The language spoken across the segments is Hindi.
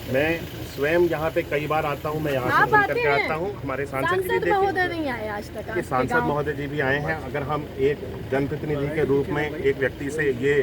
मैं स्वयं यहाँ पे कई बार आता हूँ, मैं यहाँ से घूम करके आता हूँ। हमारे सांसद जी भी महोदय नहीं आए आज तक, कि सांसद महोदय जी भी आए हैं। अगर हम एक जनप्रतिनिधि के रूप में एक व्यक्ति से ये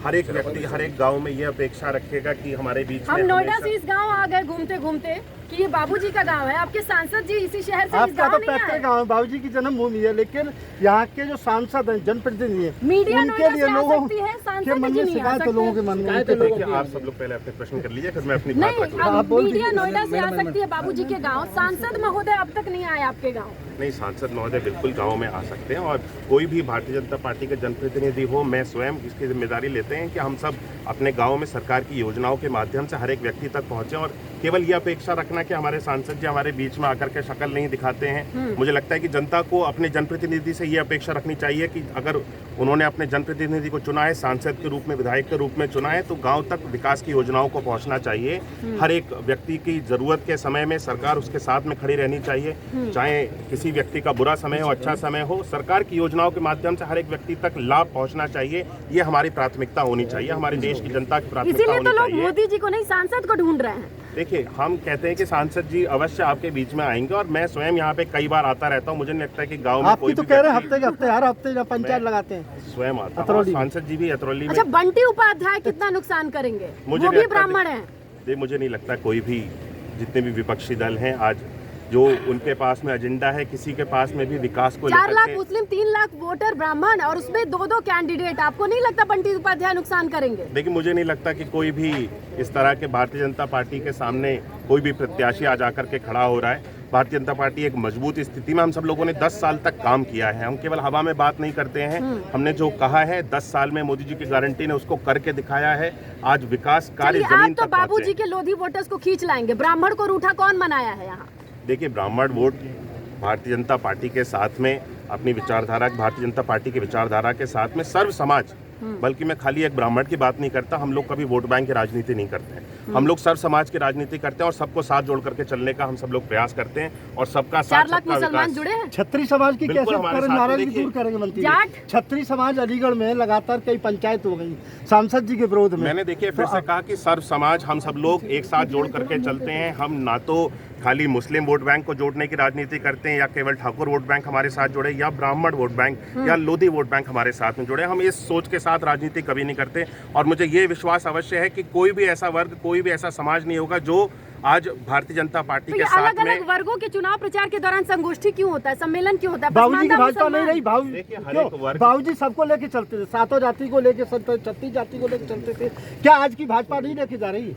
हर एक व्यक्ति हर एक गांव में ये अपेक्षा रखेगा कि हमारे बीच में हम नोएडा से इस गांव आ गए घूमते घूमते कि ये बाबूजी का गांव है, आपके सांसद जी इसी शहर से इस गांव नहीं आए। पैतृक गांव है, बाबूजी की जन्मभूमि है, लेकिन यहाँ के जो सांसद हैं, जनप्रतिनिधि हैं, मीडिया उनके लिए लोगों के मन में शिकायत है, लोगों के मन में। आप सब लोग पहले अपने प्रश्न कर लीजिए, फिर मैं अपनी बात रखूंगा। मीडिया नोएडा से आ सकती है बाबूजी के गाँव, सांसद महोदय अब तक नहीं आए आपके गाँव। नहीं, सांसद महोदय बिल्कुल गांव में आ सकते हैं और कोई भी भारतीय जनता पार्टी के जनप्रतिनिधि हो, मैं स्वयं इसकी जिम्मेदारी लेते हैं कि हम सब अपने गांव में सरकार की योजनाओं के माध्यम से हर एक व्यक्ति तक पहुंचे। और केवल ये अपेक्षा रखना कि हमारे सांसद जी हमारे बीच में आकर के शक्ल नहीं दिखाते हैं। मुझे लगता है कि जनता को अपने जनप्रतिनिधि से ये अपेक्षा रखनी चाहिए कि अगर उन्होंने अपने जनप्रतिनिधि को चुना है, सांसद के रूप में, विधायक के रूप में चुना है, तो गांव तक विकास की योजनाओं को पहुंचना चाहिए। हर एक व्यक्ति की जरूरत के समय में सरकार उसके साथ में खड़ी रहनी चाहिए। चाहे किसी व्यक्ति का बुरा समय हो, अच्छा समय हो, सरकार की योजनाओं के माध्यम से हर एक व्यक्ति तक लाभ पहुंचना चाहिए। ये हमारी प्राथमिकता होनी चाहिए, हमारे देश की जनता की प्राथमिकता होनी चाहिए। इसीलिए तो लोग मोदी जी को नहीं, सांसद को ढूंढ रहे हैं। देखिए, हम कहते हैं कि सांसद जी अवश्य आपके बीच में आएंगे और मैं स्वयं यहाँ पे कई बार आता रहता हूँ। मुझे नहीं लगता है कि गांव में कोई तो कह रहे हैं हफ्ते के हफ्ते हर हफ्ते जब पंचायत लगाते हैं स्वयं आता हूँ। सांसद जी भी अतरौली में। अच्छा, बंटी उपाध्याय कितना नुकसान करेंगे? वो भी ब्राह्मण है। मुझे नहीं लगता कोई भी, जितने भी विपक्षी दल हैं आज, जो उनके पास में एजेंडा है, किसी के पास में भी विकास को 4 लाख मुस्लिम, 3 लाख वोटर ब्राह्मण और उसमें 2-2 कैंडिडेट, आपको नहीं लगता बंटी उपाध्याय नुकसान करेंगे? देखिए, मुझे नहीं लगता कि कोई भी इस तरह के भारतीय जनता पार्टी के सामने कोई भी प्रत्याशी आज आकर के खड़ा हो रहा है। भारतीय जनता पार्टी एक मजबूत स्थिति में, हम सब लोगों ने 10 साल तक काम किया है। हम केवल हवा में बात नहीं करते हैं। हमने जो कहा है 10 साल में मोदी जी की गारंटी ने उसको करके दिखाया है। आज विकास कार्य जमीन तक तो बाबूजी के लोधी वोटर्स को खींच लाएंगे। ब्राह्मण को रूठा कौन बनाया है यहाँ? देखिए, ब्राह्मण वोट भारतीय जनता पार्टी के साथ में अपनी विचारधारा, भारतीय जनता पार्टी की विचारधारा के साथ में सर्व समाज, बल्कि मैं खाली एक ब्राह्मण की बात नहीं करता, हम लोग कभी वोट बैंक की राजनीति नहीं करते हैं। हम लोग सर्व समाज की राजनीति करते हैं और सबको साथ जोड़ करके चलने का हम सब लोग प्रयास करते हैं और सबका साथ, 4 लाख मुसलमान जुड़े हैं। छत्री समाज की कैसे नाराजगी दूर करेंगे मंत्री? छत्री समाज अलीगढ़ में लगातार कई पंचायत हो गई सांसद जी के विरोध में। मैंने देखिए फिर से कहा कि सर्व समाज, हम सब लोग एक साथ जोड़ करके चलते हैं। हम ना तो खाली मुस्लिम वोट बैंक को जोड़ने की राजनीति करते हैं या केवल ठाकुर वोट बैंक हमारे साथ जुड़े या ब्राह्मण वोट बैंक या लोधी वोट बैंक हमारे साथ में जुड़े। हम इस सोच के साथ राजनीति कभी नहीं करते और मुझे ये विश्वास अवश्य है कि कोई भी ऐसा वर्ग, कोई भी ऐसा समाज नहीं होगा जो आज भारतीय जनता पार्टी के साथ में। अलग-अलग वर्गों के चुनाव प्रचार के दौरान संगोष्ठी क्यों होता है, सम्मेलन क्यों होता है? बाबूजी की भाजपा नहीं रही, बाबूजी सबको लेके चलते थे, 7 जाति को लेके चलते, 36 जाति को लेके चलते थे। क्या आज की भाजपा नहीं लेके जा रही?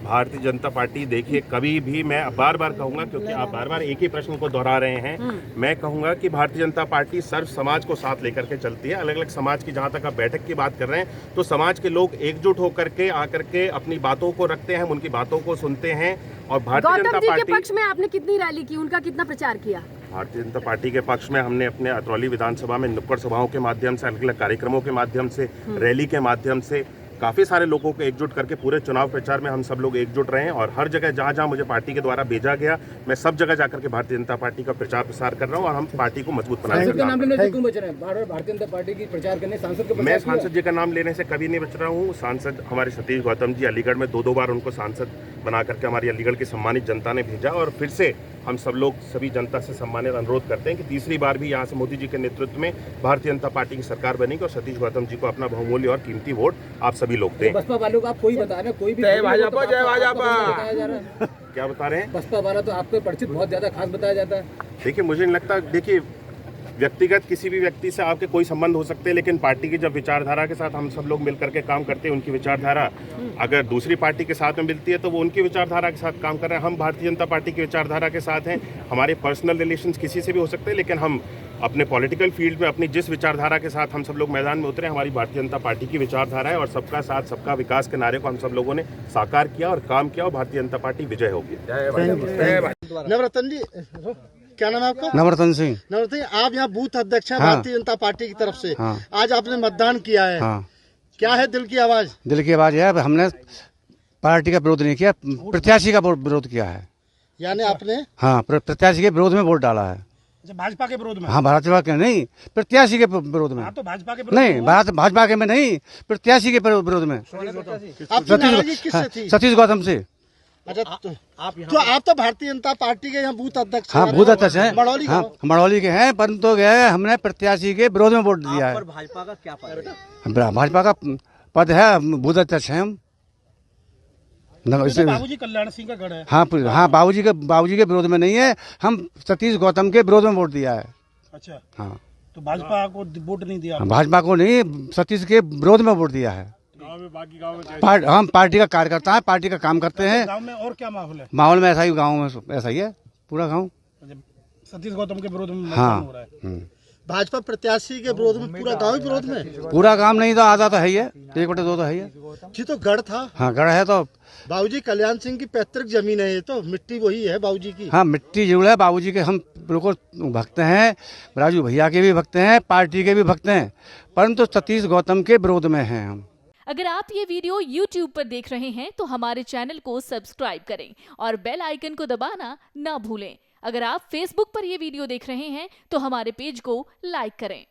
भारतीय जनता पार्टी, देखिए, कभी भी मैं बार बार कहूंगा, क्योंकि आप बार बार एक ही प्रश्न को दोहरा रहे हैं, मैं कहूंगा कि भारतीय जनता पार्टी सर्व समाज को साथ लेकर के चलती है। अलग अलग समाज की, जहां तक आप बैठक की बात कर रहे हैं, तो समाज के लोग एकजुट होकर के आकर के अपनी बातों को रखते हैं, हम उनकी बातों को सुनते हैं। और भारतीय जनता पार्टी के पक्ष में आपने कितनी रैली की, उनका कितना प्रचार किया? भारतीय जनता पार्टी के पक्ष में हमने अपने अतरौली विधानसभा में नुक्कड़ सभाओं के माध्यम से, अलग अलग कार्यक्रमों के माध्यम से, रैली के माध्यम से काफी सारे लोगों को एकजुट करके पूरे चुनाव प्रचार में हम सब लोग एकजुट रहे हैं। और हर जगह जहां जहां मुझे पार्टी के द्वारा भेजा गया, मैं सब जगह जाकर के भारतीय जनता पार्टी का प्रचार प्रसार कर रहा हूं और हम पार्टी को मजबूत बनाने का काम। भारतीय जनता पार्टी की प्रचार करने सांसद के, मैं सांसद जी का नाम लेने से कभी नहीं बच रहा हूँ। सांसद हमारे सतीश गौतम जी, अलीगढ़ में 2 बार उनको सांसद बना करके हमारी अलीगढ़ की सम्मानित जनता ने भेजा और फिर से हम सब लोग सभी जनता से सम्मानित अनुरोध करते हैं कि तीसरी बार भी यहाँ से मोदी जी के नेतृत्व में भारतीय जनता पार्टी की सरकार बनेगी और सतीश गौतम जी को अपना बहुमूल्य और कीमती वोट आप सभी लोग दें। बसपा वालों को आप कोई बता रहे हैं, कोई भी जय भाजपा, जय भाजपा भाजपा क्या बता रहे हैं? बसपा वाला तो आपको परिचित बहुत ज्यादा खास बताया जाता है। देखिए, मुझे नहीं लगता, देखिए, व्यक्तिगत किसी भी व्यक्ति से आपके कोई संबंध हो सकते हैं, लेकिन पार्टी की जब विचारधारा के साथ हम सब लोग मिलकर के काम करते हैं, उनकी विचारधारा अगर दूसरी पार्टी के साथ में मिलती है तो वो उनकी विचारधारा के साथ काम कर रहे हैं। हम भारतीय जनता पार्टी की विचारधारा के साथ हैं। हमारे पर्सनल रिलेशंस किसी से भी हो सकते हैं, लेकिन हम अपने पॉलिटिकल फील्ड में अपनी जिस विचारधारा के साथ हम सब लोग मैदान में उतरे, हमारी भारतीय जनता पार्टी की विचारधारा है और सबका साथ सबका विकास के नारे को हम सब लोगों ने साकार किया और काम किया और भारतीय जनता पार्टी विजय होगी। नवरत्न जी, क्या नाम है आपका? नवरत्न सिंह। नवरत्न, आप यहाँ बूथ अध्यक्ष हैं भारतीय जनता पार्टी की तरफ से। आज आपने मतदान किया है, क्या है दिल की आवाज? दिल की आवाज है, हमने पार्टी का विरोध नहीं किया, प्रत्याशी का विरोध किया है। यानी आपने प्रत्याशी के विरोध में वोट डाला है। भाजपा के विरोध में? भाजपा के नहीं, प्रत्याशी के विरोध में। तो भाजपा के नहीं, भाजपा के में नहीं, प्रत्याशी के विरोध में। आपकी नाराजगी किससे थी? सतीश गौतम से। अच्छा तो आप तो भारतीय जनता पार्टी के यहाँ बूथ अध्यक्ष हाँ, बूथ अध्यक्ष हैं। मड़ौली हाँ, गाँव। मड़ौली के हैं, परंतु गए हमने प्रत्याशी के विरोध में वोट दिया है। भाजपा का क्या पद है? भाजपा का पद है, बूथ अध्यक्ष हैं हम। बाबूजी कल्याण सिंह का गढ़ है। हाँ हाँ, बाबूजी के विरोध में नहीं है, हम सतीश गौतम के विरोध में वोट दिया है। अच्छा, हाँ, तो भाजपा को वोट नहीं दिया? भाजपा को नहीं, सतीश के विरोध में वोट दिया है। बाकी गाँव में हम पार्टी का कार्यकर्ता है, पार्टी का काम करते हैं। गाँव में और क्या माहौल है? माहौल में ऐसा ही, गाँव में ऐसा ही है पूरा गाँव। सतीश गौतम के विरोध में हाँ, मतदान हो रहा है। भाजपा प्रत्याशी के विरोध में पूरा गांव ही विरोध में? पूरा काम नहीं तो आधा तो है ही है, 1/2 तो है ही है। जी, तो गढ़ था। हाँ, गढ़ है तो। बाबूजी कल्याण सिंह की पैतृक जमीन है, ये तो मिट्टी वही है बाबूजी की। हाँ, मिट्टी जरूर है बाबूजी के, हम बिल्कुल भक्त हैं, राजू भैया के भी भक्त हैं, पार्टी के भी भक्त हैं, परंतु सतीश गौतम के विरोध में हैं हम। अगर आप ये वीडियो YouTube पर देख रहे हैं तो हमारे चैनल को सब्सक्राइब करें और बेल आइकन को दबाना ना भूलें। अगर आप Facebook पर ये वीडियो देख रहे हैं तो हमारे पेज को लाइक करें।